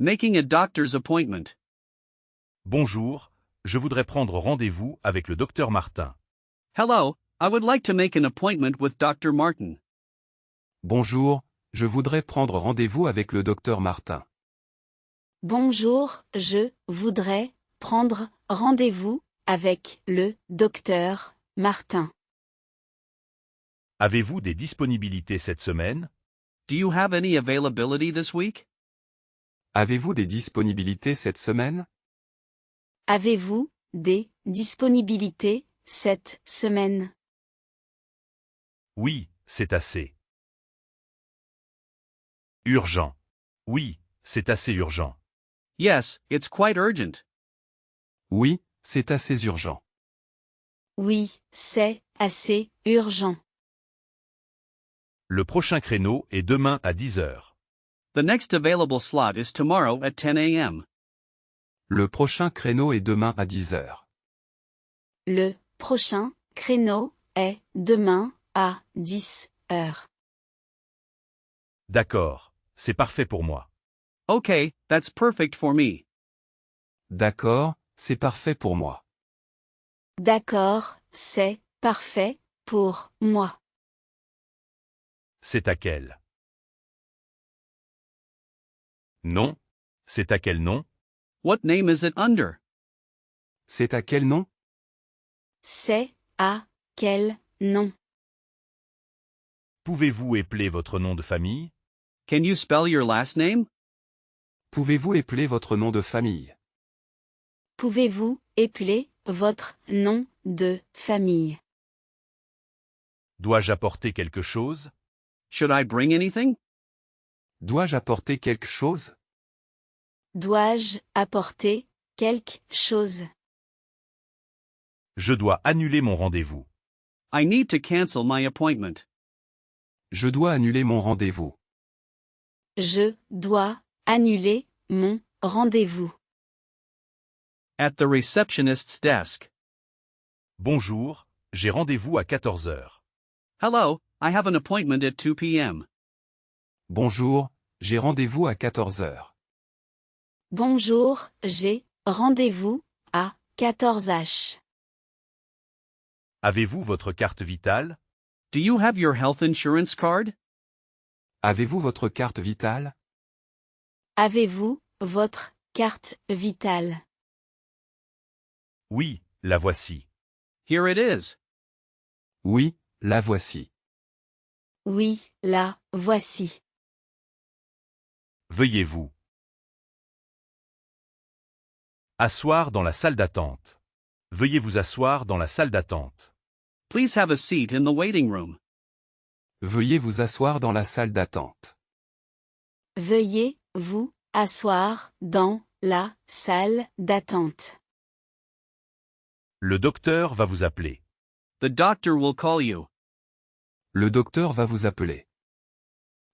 Making a doctor's appointment. Bonjour, je voudrais prendre rendez-vous avec le docteur Martin. Hello, I would like to make an appointment with Dr. Martin. Bonjour, je voudrais prendre rendez-vous avec le docteur Martin. Bonjour, je voudrais prendre rendez-vous avec le docteur Martin. Avez-vous des disponibilités cette semaine? Do you have any availability this week? Avez-vous des disponibilités cette semaine? Avez-vous des disponibilités cette semaine? Oui, c'est assez. Urgent. Oui, c'est assez urgent. Yes, it's quite urgent. Oui, c'est assez urgent. Oui, c'est assez urgent. Le prochain créneau est demain à 10 heures. The next available slot is tomorrow at 10 a.m. Le prochain créneau est demain à 10 heures. Le prochain créneau est demain à 10 heures. D'accord, c'est parfait pour moi. Okay, that's perfect for me. D'accord, c'est parfait pour moi. D'accord, c'est parfait pour moi. C'est à quel? Non? C'est à quel nom? What name is it under? C'est à quel nom? C'est à quel nom? Pouvez-vous épeler votre nom de famille? Can you spell your last name? Pouvez-vous épeler votre nom de famille? Pouvez-vous épeler votre nom de famille? Dois-je apporter quelque chose? Should I bring anything? Dois-je apporter quelque chose? Dois-je apporter quelque chose? Je dois annuler mon rendez-vous. I need to cancel my appointment. Je dois annuler mon rendez-vous. Je dois annuler mon rendez-vous. At the receptionist's desk. Bonjour, j'ai rendez-vous à 14 heures. Hello, I have an appointment at 2 p.m. Bonjour, j'ai rendez-vous à 14 heures. Bonjour, j'ai rendez-vous à 14h. Avez-vous votre carte vitale? Do you have your health insurance card? Avez-vous votre carte vitale? Avez-vous votre carte vitale? Oui, la voici. Here it is. Oui, la voici. Oui, la voici. Veuillez vous asseoir dans la salle d'attente. Veuillez vous asseoir dans la salle d'attente. Please have a seat in the waiting room. Veuillez vous asseoir dans la salle d'attente. Veuillez vous asseoir dans la salle d'attente. Le docteur va vous appeler. The doctor will call you. Le docteur va vous appeler.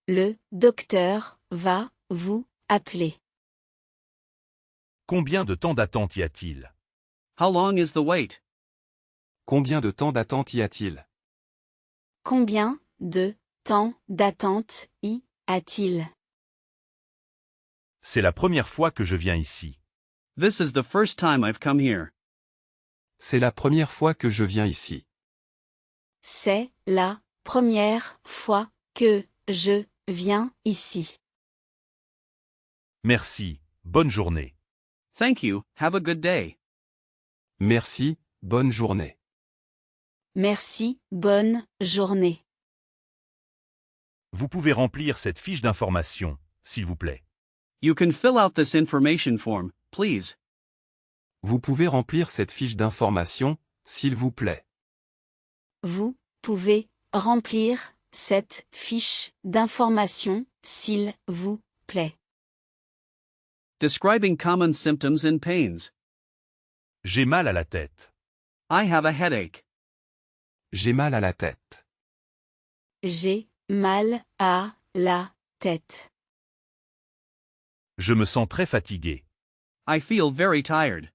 Le docteur va vous appeler. Combien de temps d'attente y a-t-il? How long is the wait? Combien de temps d'attente y a-t-il? Combien de temps d'attente y a-t-il? C'est la première fois que je viens ici. This is the first time I've come here. C'est la première fois que je viens ici. C'est la première fois que je viens ici. Merci, bonne journée. Thank you, have a good day. Merci, bonne journée. Merci, bonne journée. Vous pouvez remplir cette fiche d'information, s'il vous plaît. You can fill out this information form, please. Vous pouvez remplir cette fiche d'information, s'il vous plaît. Vous pouvez remplir cette fiche d'information, s'il vous plaît. Describing common symptoms and pains. J'ai mal à la tête. I have a headache. J'ai mal à la tête. J'ai mal à la tête. Je me sens très fatigué. I feel very tired.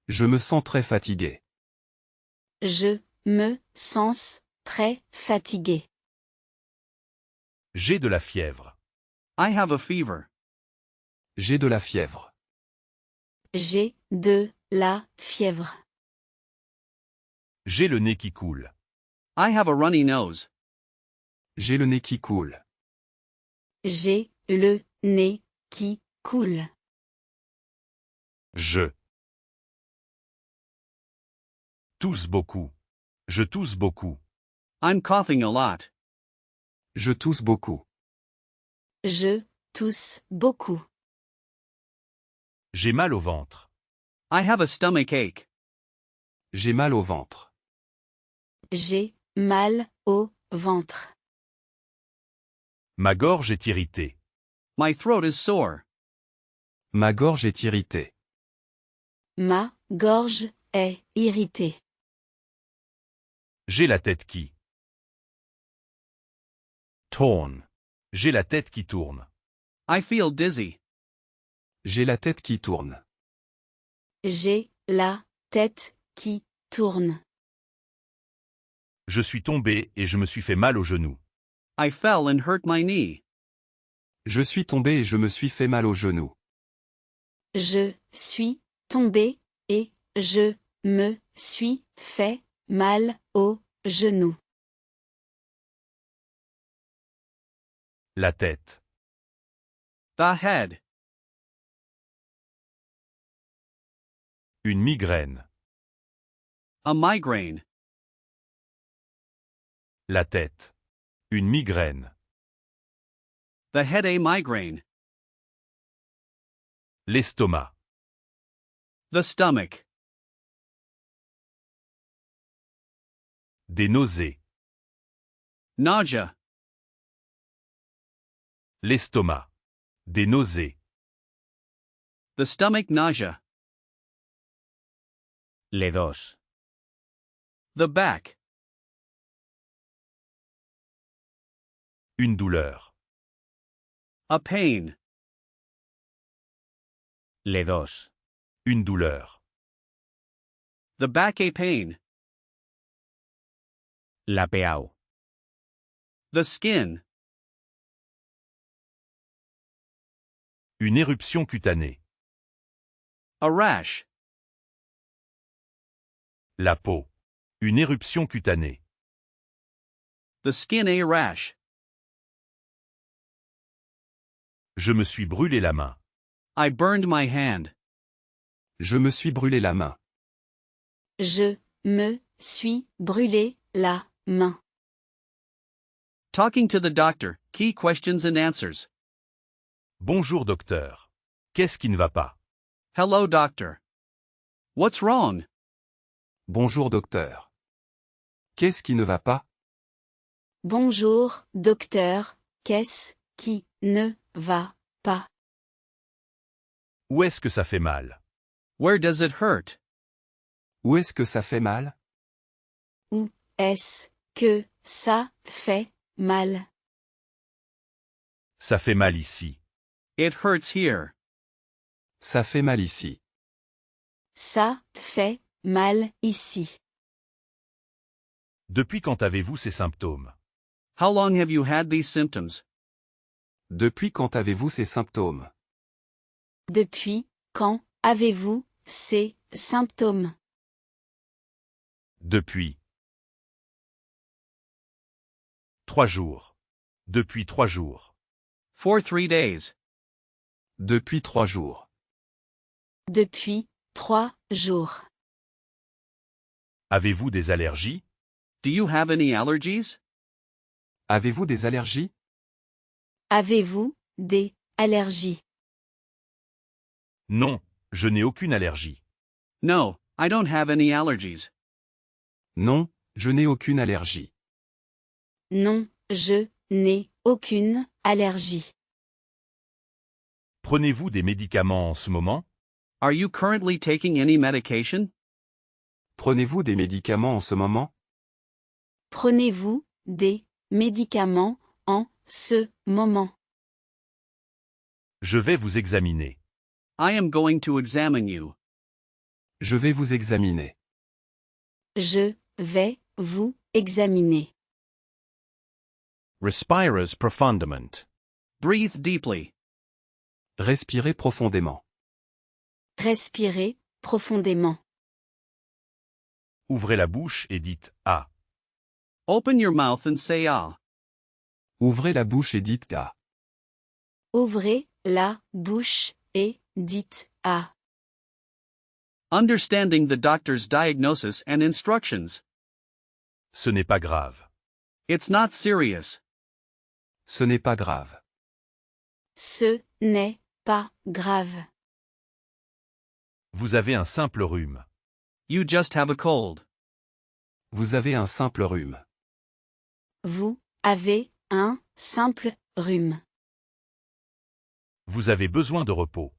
Je me sens très fatigué. Je me sens très fatigué. J'ai de la fièvre. I have a fever. J'ai de la fièvre. J'ai de la fièvre. J'ai le nez qui coule. I have a runny nose. J'ai le nez qui coule. J'ai le nez qui coule. Je tousse beaucoup. Je tousse beaucoup. I'm coughing a lot. Je tousse beaucoup. Je tousse beaucoup. J'ai mal au ventre. I have a stomach ache. J'ai mal au ventre. J'ai mal au ventre. Ma gorge est irritée. My throat is sore. Ma gorge est irritée. Ma gorge est irritée. J'ai la tête qui tourne. J'ai la tête qui tourne. I feel dizzy. J'ai la tête qui tourne. J'ai la tête qui tourne. Je suis tombé et je me suis fait mal au genou. I fell and hurt my knee. Je suis tombé et je me suis fait mal au genou. Je suis tombé et je me suis fait mal au genou. La tête. The head. Une migraine. A migraine. La tête. Une migraine. The head, a migraine. L'estomac. The stomach. Des nausées. Nausea. L'estomac. Des nausées. The stomach nausea. Les dos. The back. Une douleur. A pain. Les dos. Une douleur. The back, a pain. La peau. The skin. Une éruption cutanée. A rash. La peau. Une éruption cutanée. The skin, a rash. Je me suis brûlé la main. I burned my hand. Je me suis brûlé la main. Je me suis brûlé la main. Talking to the doctor, key questions and answers. Bonjour docteur. Qu'est-ce qui ne va pas? Hello, doctor. What's wrong? Bonjour docteur. Qu'est-ce qui ne va pas? Bonjour, docteur. Qu'est-ce qui ne va pas? Où est-ce que ça fait mal? Where does it hurt? Où est-ce que ça fait mal? Où est-ce que ça fait mal? Ça fait mal ici. It hurts here. Ça fait mal ici. Ça fait mal ici. Depuis quand avez-vous ces symptômes? How long have you had these symptoms? Depuis quand avez-vous ces symptômes? Depuis quand avez-vous ces symptômes? Depuis 3 jours. Depuis 3 jours. For 3 days. Depuis 3 jours. Depuis 3 jours. Avez-vous des allergies? Do you have any allergies? Avez-vous des allergies? Avez-vous des allergies? Non, je n'ai aucune allergie. No, I don't have any allergies. Non, je n'ai aucune allergie. Non, je n'ai aucune allergie. Prenez-vous des médicaments en ce moment? Are you currently taking any medication? Prenez-vous des médicaments en ce moment? Prenez-vous des médicaments en ce moment? Je vais vous examiner. I am going to examine you. Je vais vous examiner. Je vais vous examiner. Respirus profundament. Breathe deeply. Respirez profondément. Respirez profondément. Ouvrez la bouche et dites « Ah ». Open your mouth and say ah. Ouvrez la bouche et dites ah. Ouvrez la bouche et dites ah. Understanding the doctor's diagnosis and instructions. Ce n'est pas grave. It's not serious. Ce n'est pas grave. Ce n'est pas grave. Vous avez un simple rhume. You just have a cold. Vous avez un simple rhume. Vous avez un simple rhume. Vous avez besoin de repos.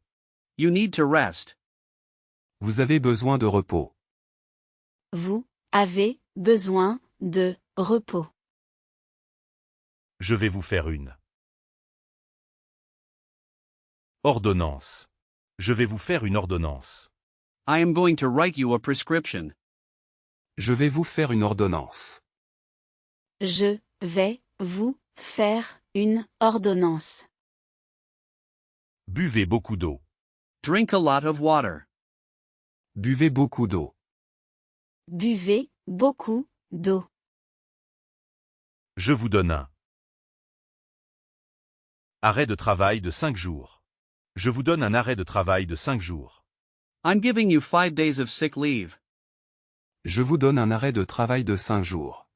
You need to rest. Vous avez besoin de repos. Vous avez besoin de repos. Je vais vous faire une ordonnance. Je vais vous faire une ordonnance. I am going to write you a prescription. Je vais vous faire une ordonnance. Je vais vous faire une ordonnance. Buvez beaucoup d'eau. Drink a lot of water. Buvez beaucoup d'eau. Buvez beaucoup d'eau. Je vous donne un arrêt de travail de 5 jours. Je vous donne un arrêt de travail de 5 jours. I'm giving you 5 days of sick leave. Je vous donne un arrêt de travail de 5 jours.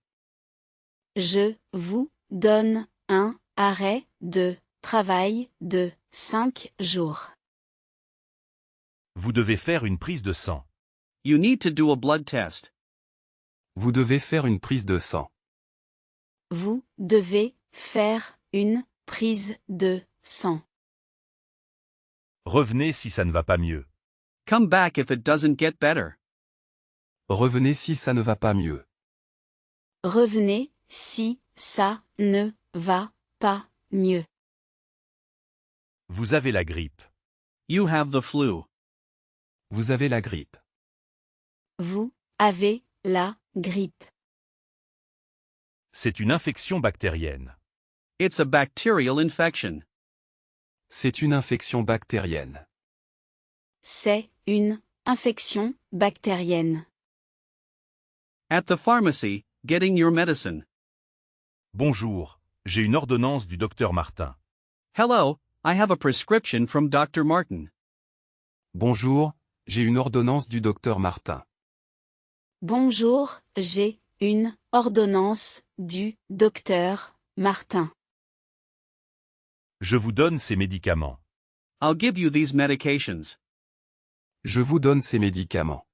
Je vous donne un arrêt de travail de 5 jours. Vous devez faire une prise de sang. You need to do a blood test. Vous devez faire une prise de sang. Vous devez faire une prise de sang. Revenez si ça ne va pas mieux. Come back if it doesn't get better. Revenez si ça ne va pas mieux. Revenez si ça ne va pas mieux. Vous avez la grippe. You have the flu. Vous avez la grippe. Vous avez la grippe. C'est une infection bactérienne. It's a bacterial infection. C'est une infection bactérienne. C'est une infection bactérienne. At the pharmacy, getting your medicine. Bonjour, j'ai une ordonnance du docteur Martin. Hello, I have a prescription from Dr. Martin. Bonjour, j'ai une ordonnance du docteur Martin. Bonjour, j'ai une ordonnance du docteur Martin. Je vous donne ces médicaments. I'll give you these medications. Je vous donne ces médicaments.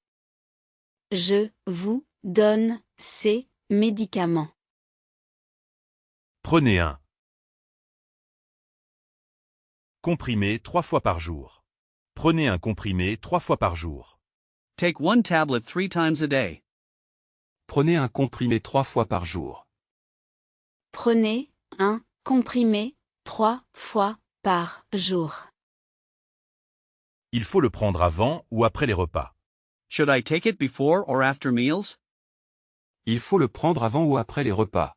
Je vous donne ces médicaments. Prenez un comprimé 3 fois par jour. Prenez un comprimé 3 fois par jour. Take one tablet 3 times a day. Prenez un comprimé 3 fois par jour. Prenez un comprimé 3 fois par jour. Il faut le prendre avant ou après les repas. Should I take it before or after meals? Il faut le prendre avant ou après les repas.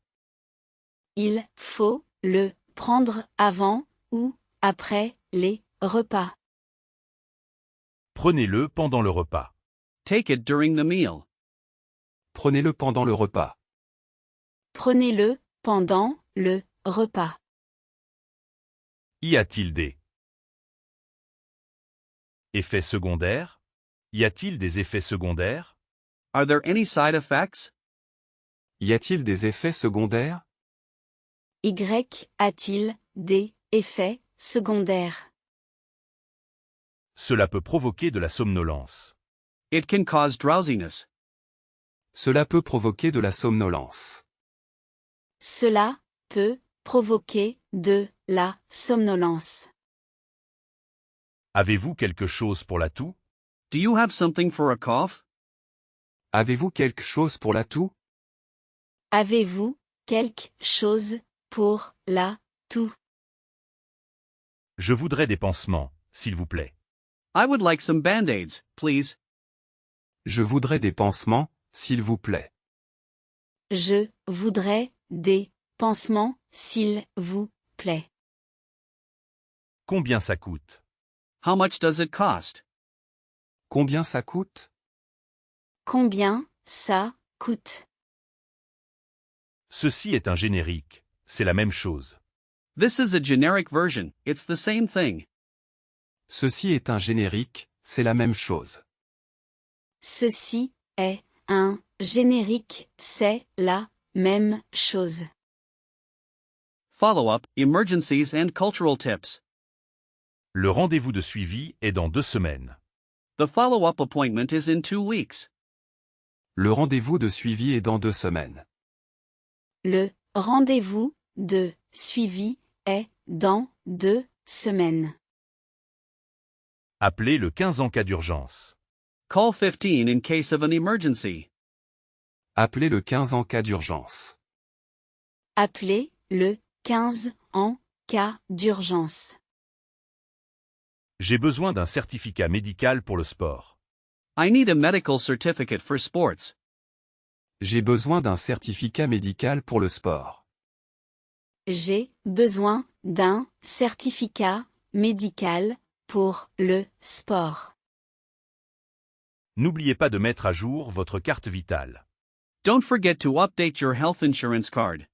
Il faut le prendre avant ou après les repas. Prenez-le pendant le repas. Take it during the meal. Prenez-le pendant le repas. Prenez-le pendant le repas. Y a-t-il des effets secondaires? Y a-t-il des effets secondaires? Are there any side effects? Y a-t-il des effets secondaires? Y a-t-il des effets secondaires? Cela peut provoquer de la somnolence. It can cause drowsiness. Cela peut provoquer de la somnolence. Cela peut provoquer de la somnolence. Avez-vous quelque chose pour la toux? Do you have something for a cough? Avez-vous quelque chose pour la toux? Avez-vous quelque chose pour la toux? Je voudrais des pansements, s'il vous plaît. I would like some band-aids, please. Je voudrais des pansements, s'il vous plaît. Je voudrais des pansements, s'il vous plaît. Combien ça coûte? How much does it cost? Combien ça coûte? Combien ça coûte? Ceci est un générique, c'est la même chose. This is a generic version, it's the same thing. Ceci est un générique, c'est la même chose. Ceci est un générique, c'est la même chose. Follow-up, emergencies and cultural tips. Le rendez-vous de suivi est dans 2 semaines. The follow-up appointment is in 2 weeks. Le rendez-vous de suivi est dans 2 semaines. Le rendez-vous de suivi est dans 2 semaines. Appelez le 15 en cas d'urgence. Call 15 in case of an emergency. Appelez le 15 en cas d'urgence. Appelez le 15 en cas d'urgence. J'ai besoin d'un certificat médical pour le sport. I need a medical certificate for sports. J'ai besoin d'un certificat médical pour le sport. J'ai besoin d'un certificat médical pour le sport. N'oubliez pas de mettre à jour votre carte vitale. Don't forget to update your health insurance card.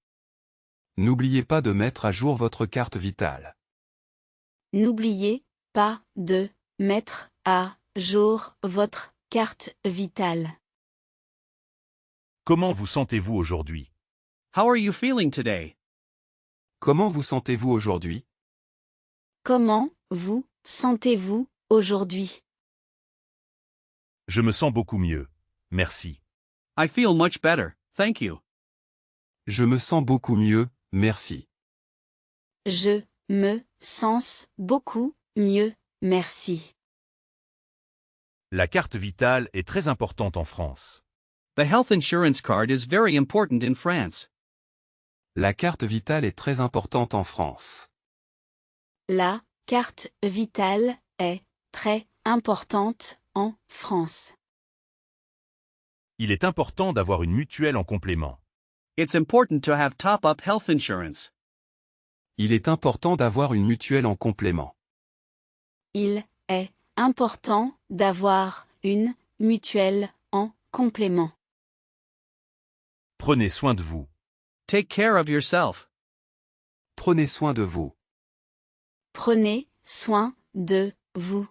N'oubliez pas de mettre à jour votre carte vitale. N'oubliez pas de mettre à jour votre carte vitale. Comment vous sentez-vous aujourd'hui? How are you feeling today? Comment vous sentez-vous aujourd'hui? Comment vous sentez-vous aujourd'hui? Je me sens beaucoup mieux. Merci. I feel much better, thank you. Je me sens beaucoup mieux, merci. Je me sens beaucoup mieux, merci. La carte vitale est très importante en France. The health insurance card is very important in France. La carte vitale est très importante en France. La carte vitale est très importante en France. Il est important d'avoir une mutuelle en complément. It's important to have top-up health insurance. Il est important d'avoir une mutuelle en complément. Il est important d'avoir une mutuelle en complément. Prenez soin de vous. Take care of yourself. Prenez soin de vous. Prenez soin de vous.